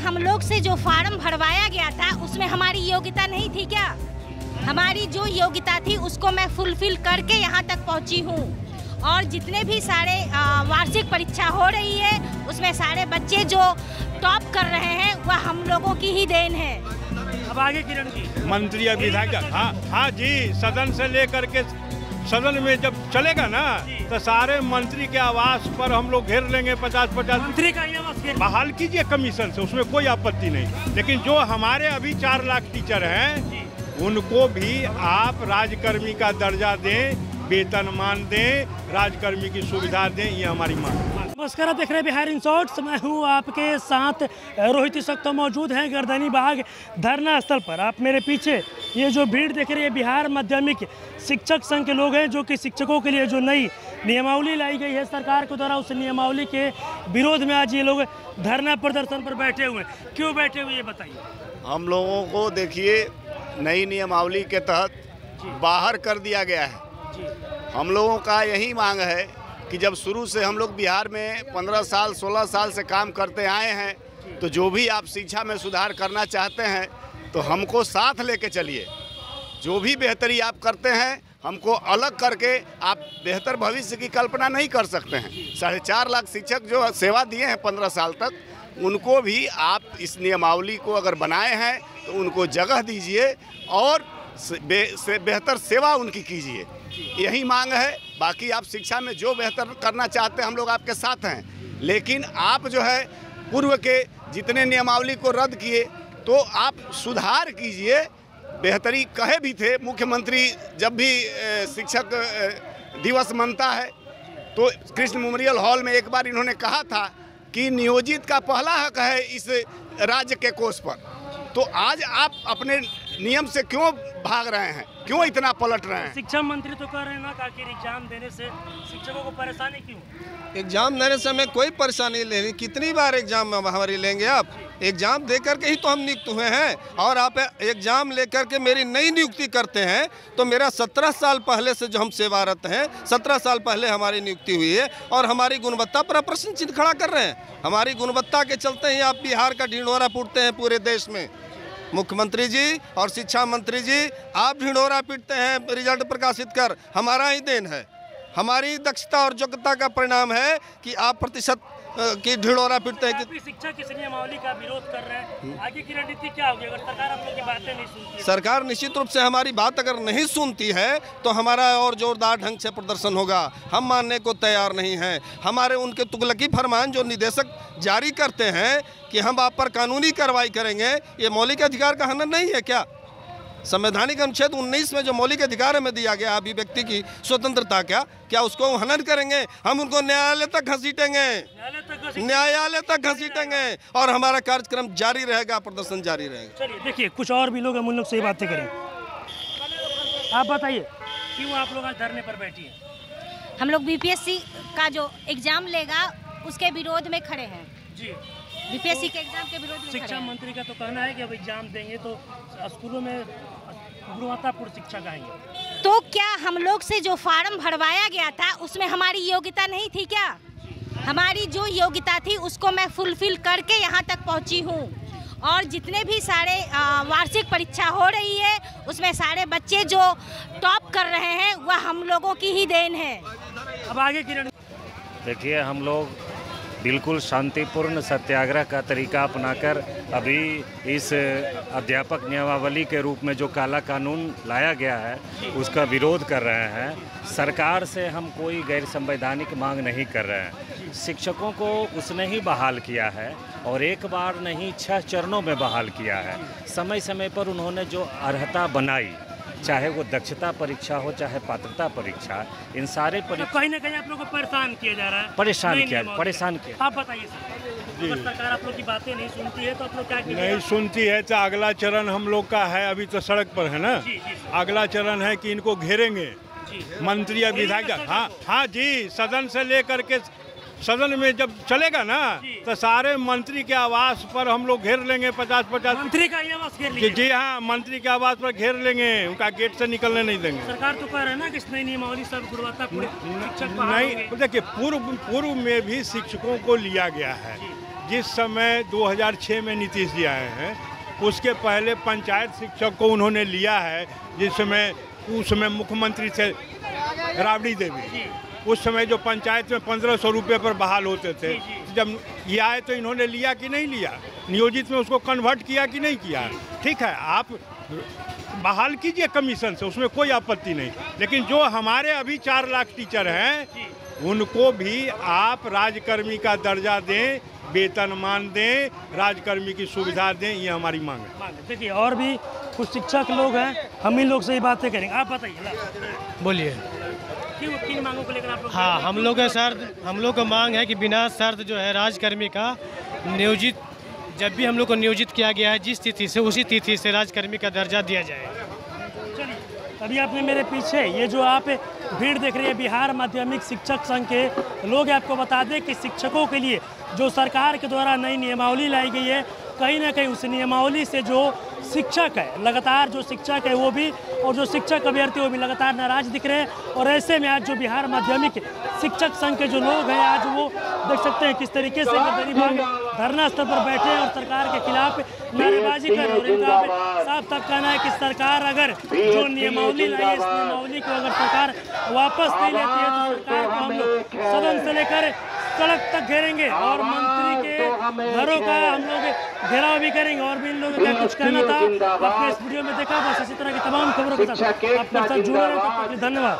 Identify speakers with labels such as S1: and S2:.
S1: हम लोग से जो फार्म भरवाया गया था उसमें हमारी योग्यता नहीं थी क्या? हमारी जो योग्यता थी उसको मैं फुलफिल करके यहाँ तक पहुँची हूँ। और जितने भी सारे वार्षिक परीक्षा हो रही है उसमें सारे बच्चे जो टॉप कर रहे हैं वह हम लोगों की ही देन है।
S2: अब आगे किरण जी,
S3: मंत्री या विधायक, हाँ जी, सदन से लेकर के सदन में जब चलेगा ना तो सारे मंत्री के आवास पर हम लोग घेर लेंगे। 50-50
S2: मंत्री का ही आवास घेर
S3: बहाल कीजिए कमीशन से, उसमें कोई आपत्ति नहीं। लेकिन जो हमारे अभी 4 लाख टीचर हैं उनको भी आप राजकर्मी का दर्जा दें, वेतनमान दें, राजकर्मी की सुविधा दें, ये हमारी मांग है।
S2: नमस्कार, आप देख रहे हैं बिहार इन शॉर्ट्स। मैं हूँ आपके साथ रोहित सक्तो मौजूद हैं गर्दनी बाग धरना स्थल पर। आप मेरे पीछे ये जो भीड़ देख रहे हैं बिहार माध्यमिक शिक्षक संघ के लोग हैं, जो कि शिक्षकों के लिए जो नई नियमावली लाई गई है सरकार के द्वारा, उस नियमावली के विरोध में आज ये लोग धरना प्रदर्शन पर बैठे हुए हैं। क्यों बैठे हुए ये बताइए।
S4: हम लोगों को देखिए नई नियमावली के तहत बाहर कर दिया गया है। हम लोगों का यही मांग है कि जब शुरू से हम लोग बिहार में 15 साल 16 साल से काम करते आए हैं, तो जो भी आप शिक्षा में सुधार करना चाहते हैं तो हमको साथ लेके चलिए। जो भी बेहतरी आप करते हैं हमको अलग करके आप बेहतर भविष्य की कल्पना नहीं कर सकते हैं। 4.5 लाख शिक्षक जो सेवा दिए हैं 15 साल तक, उनको भी आप इस नियमावली को अगर बनाए हैं तो उनको जगह दीजिए और बेहतर सेवा उनकी कीजिए। यही मांग है। बाकी आप शिक्षा में जो बेहतर करना चाहते हैं हम लोग आपके साथ हैं, लेकिन आप जो है पूर्व के जितने नियमावली को रद्द किए तो आप सुधार कीजिए। बेहतरी कहे भी थे मुख्यमंत्री, जब भी शिक्षक दिवस मनता है तो कृष्ण मेमोरियल हॉल में एक बार इन्होंने कहा था कि नियोजित का पहला हक है इस राज्य के कोष पर। तो आज आप अपने नियम से क्यों भाग रहे हैं, क्यों इतना पलट रहे हैं?
S2: शिक्षा मंत्री तो कह रहे हैं ना कि आखिर एग्जाम देने से शिक्षकों को परेशानी क्यों?
S5: एग्जाम देने से हमें कोई परेशानी नहीं लेनी। कितनी बार एग्जाम हमारी लेंगे आप? एग्जाम दे करके ही तो हम नियुक्त हुए हैं। और आप एग्जाम लेकर के मेरी नई नियुक्ति करते हैं तो मेरा 17 साल पहले से जो हम सेवारत हैं, 17 साल पहले हमारी नियुक्ति हुई है और हमारी गुणवत्ता पर प्रश्न चिन्ह खड़ा कर रहे हैं। हमारी गुणवत्ता के चलते ही आप बिहार का ढिंढोरा पीटते हैं पूरे देश में। मुख्यमंत्री जी और शिक्षा मंत्री जी, आप ढिंढोरा पीटते हैं रिजल्ट प्रकाशित कर, हमारा ही देन है। हमारी दक्षता और योग्यता का परिणाम है कि आप प्रतिशत की ढिंढोरा पीटते हैं।
S2: कि शिक्षक इस नियमावली का विरोध कर रहे हैं, आगे की रणनीति क्या होगी अगर सरकार हम लोग की बातें नहीं सुनती है?
S5: सरकार निश्चित रूप से हमारी बात अगर नहीं सुनती है तो हमारा और जोरदार ढंग से प्रदर्शन होगा। हम मानने को तैयार नहीं हैं। हमारे उनके तुगलकी फरमान जो निदेशक जारी करते हैं कि हम आप पर कानूनी कार्रवाई करेंगे, ये मौलिक अधिकार का हनन नहीं है क्या? संवैधानिक अनुच्छेद 19 में जो मौलिक अधिकार हमें दिया गया अभिव्यक्ति की स्वतंत्रता, क्या उसको हनन करेंगे? हम उनको न्यायालय तक घसीटेंगे, न्यायालय तक घसीटेंगे और हमारा कार्यक्रम जारी रहेगा, प्रदर्शन जारी रहेगा।
S2: चलिए देखिए, कुछ और भी लोग हम उन लोग से बातें करें। आप बताइए क्यों आप लोग आज धरने पर बैठी हैं?
S1: हम लोग बीपीएससी का जो एग्जाम लेगा उसके विरोध में खड़े हैं
S2: जी।
S1: बीपीएससी के एग्जाम के विरोध में
S2: शिक्षा मंत्री का तो कहना है कि अब एग्जाम देंगे तो स्कूलों में गुणवत्तापूर्ण शिक्षा आएंगे।
S1: तो क्या हम लोग से जो फार्म भरवाया गया था उसमें हमारी योग्यता नहीं थी क्या? हमारी जो योग्यता थी उसको मैं फुलफिल करके यहाँ तक पहुँची हूँ। और जितने भी सारे वार्षिक परीक्षा हो रही है उसमें सारे बच्चे जो टॉप कर रहे हैं वह हम लोगों की ही देन है।
S2: अब आगे किरण,
S6: देखिए, हम लोग बिल्कुल शांतिपूर्ण सत्याग्रह का तरीका अपनाकर अभी इस अध्यापक नियमावली के रूप में जो काला कानून लाया गया है उसका विरोध कर रहे हैं। सरकार से हम कोई गैर संवैधानिक मांग नहीं कर रहे हैं। शिक्षकों को उसने ही बहाल किया है और एक बार नहीं 6 चरणों में बहाल किया है। समय समय पर उन्होंने जो अर्हता बनाई, चाहे वो दक्षता परीक्षा हो चाहे पात्रता परीक्षा, इन सारे
S2: कहीं ना कहीं आप लोगों को परेशान किया जा रहा है।
S6: परेशान किया।
S2: आप बताइए सर, अगर सरकार आप लोग की बातें नहीं सुनती है तो आप लोग क्या कीजिएगा?
S3: नहीं सुनती है तो अगला चरण हम लोग का है, अभी तो सड़क पर है ना।
S2: जी।
S3: अगला चरण है कि इनको घेरेंगे मंत्री या विधायक। हाँ जी, सदन से लेकर के सदन में जब चलेगा ना तो सारे मंत्री के आवास पर हम लोग घेर लेंगे। 50-50
S2: मंत्री का ही आवास घेर लेंगे।
S3: जी हाँ, मंत्री के आवास पर घेर लेंगे, उनका गेट से निकलने नहीं देंगे।
S2: सरकार तो कह रहा है ना कि इस नई नियमावली सब गुणवत्तापूर्ण शिक्षक
S3: नहीं, देखिए पूर्व में भी शिक्षकों को लिया गया है। जिस समय 2006 में नीतीश जी आए हैं, उसके पहले पंचायत शिक्षक को उन्होंने लिया है, जिसमें उस समय मुख्यमंत्री थे राबड़ी देवी। उस समय जो पंचायत में 1500 रुपये पर बहाल होते थे, जब ये आए तो इन्होंने लिया कि नहीं लिया, नियोजित में उसको कन्वर्ट किया कि नहीं किया। ठीक है, आप बहाल कीजिए कमीशन से, उसमें कोई आपत्ति नहीं, लेकिन जो हमारे अभी 4 लाख टीचर हैं उनको भी आप राजकर्मी का दर्जा दें, वेतनमान दें, राजकर्मी की सुविधा दें, ये हमारी मांग है।
S2: देखिए और भी कुछ शिक्षक लोग हैं, हम इन लोग से ही बातें करेंगे। आप बताइए,
S7: बोलिए।
S2: किन मांगों को लेकर आप लोग?
S7: हाँ, हम लोग का मांग है कि बिना शर्त जो है राजकर्मी का नियोजित, जब भी हम लोग को नियोजित किया गया है जिस तिथि से, उसी तिथि से राजकर्मी का दर्जा दिया जाए।
S2: चलिए, अभी आपने मेरे पीछे ये जो आप भीड़ देख रहे हैं, बिहार माध्यमिक शिक्षक संघ के लोग, आपको बता दें कि शिक्षकों के लिए जो सरकार के द्वारा नई नियमावली लाई गई है, कहीं ना कहीं उस नियमावली से जो शिक्षक है, लगातार जो शिक्षक है वो भी, और जो शिक्षक अभ्यर्थी वो भी लगातार नाराज दिख रहे हैं। और ऐसे में आज जो बिहार माध्यमिक शिक्षक संघ के जो लोग हैं, आज वो देख सकते हैं किस तरीके से गर्दनी बाग धरना स्थल पर बैठे हैं और सरकार के खिलाफ नारेबाजी कर रहे हैं। और इनका साफ तक कहना है कि सरकार अगर जो नियमावली लाई है, इस नियमावली को अगर सरकार वापस नहीं लेती है तो सरकार को हम लोग सदन से लेकर सड़क तक घेरेंगे और मंत्री के घरों का हम लोग घेराव भी करेंगे। और भी इन लोगों का कुछ कहना था, आपने इस वीडियो में देखा। बस इसी तरह की तमाम खबरों के साथ आपके साथ जुड़े रहें। धन्यवाद।